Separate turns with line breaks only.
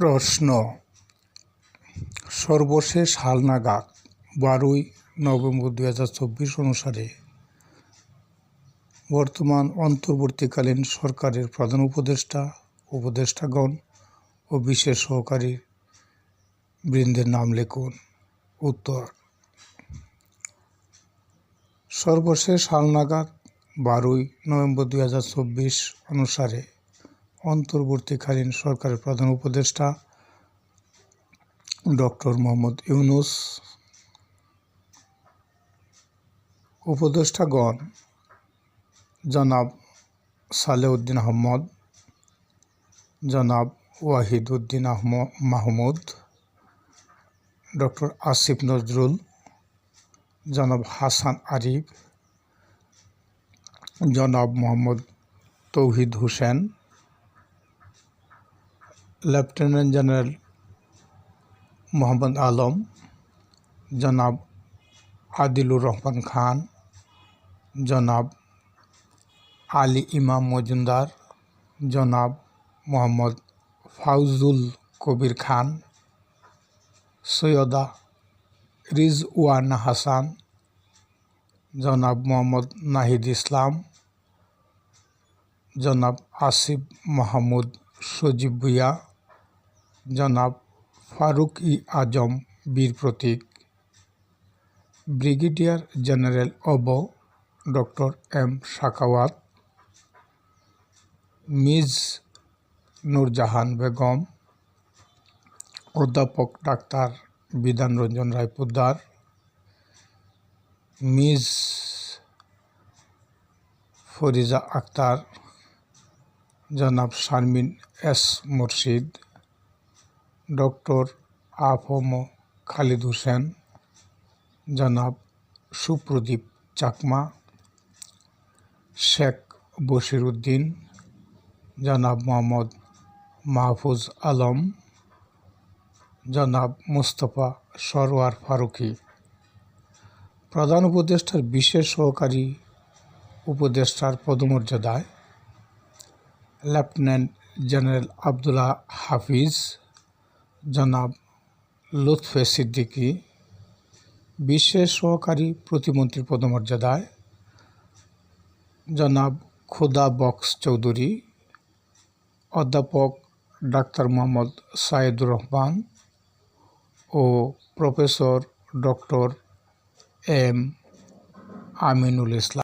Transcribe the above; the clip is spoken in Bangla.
প্রশ্ন: সর্বশেষ হালনাগাদ 12ই নভেম্বর 2024 অনুসারে বর্তমান অন্তর্বর্তীকালীন সরকারের প্রধান উপদেষ্টা, উপদেষ্টাগণ ও বিশেষ সহকারী বৃন্দের নাম লিখুন। উত্তর: সর্বশেষ হালনাগাদ 12ই নভেম্বর 2024 অনুসারে অন্তর্বর্তীকালীন সরকারের প্রধান উপদেষ্টা ডক্টর মোহাম্মদ ইউনূস, উপদেষ্টাগণ জনাব সালেহ উদ্দিন আহমদ, জনাব ওয়াহিদ উদ্দিন মাহমুদ, ডক্টর আসিফ নজরুল, জনাব হাসান আরিফ, জনাব মোহাম্মদ তৌহিদ হোসেন, লেফটেন্যান্ট জেনারেল মোহাম্মদ আলম, জনাব আদিলুর রহমান খান, জনাব আলী ইমাম মজুমদার, জনাব মোহাম্মদ ফাউজুল কবির খান, সৈয়দা রিজওয়ানা হাসান, জনাব মোহাম্মদ নাহিদ ইসলাম, জনাব আসিফ মাহমুদ সজীব ভুঁইয়া, জনাব ফারুক-ই-আজম বীর প্রতীক, ব্রিগেডিয়ার জেনারেল অব doctor M Sakhawat, miss Nurjahan Begum, অধ্যাপক ডাক্তার বিধান রঞ্জন রায় পোদ্দার, মিস ফরিজা আক্তার, জনাব শারমিন এস মুর্শিদ, ডক্টর আ.ফ.ম. খালিদ হোসেন, জনাব সুপ্রদীপ চাকমা, শেখ বশির উদ্দিন, জনাব মোহাম্মদ মাহফুজ আলম, জনাব মুস্তফা সরওয়ার ফারুকী। প্রধান উপদেষ্টার বিশেষ সহকারী উপদেষ্টার পদমর্যাদায় লেফটেন্যান্ট জেনারেল আবদুল্লাহ হাফিজ, জনাব লুৎফে সিদ্দিকী। বিশেষ সহকারী প্রতিমন্ত্রীর পদমর্যাদায় জনাব খোদা বক্স চৌধুরী, অধ্যাপক ডাক্তার মোহাম্মদ সাইদুর রহমান ও professor doctor M Aminul Islam.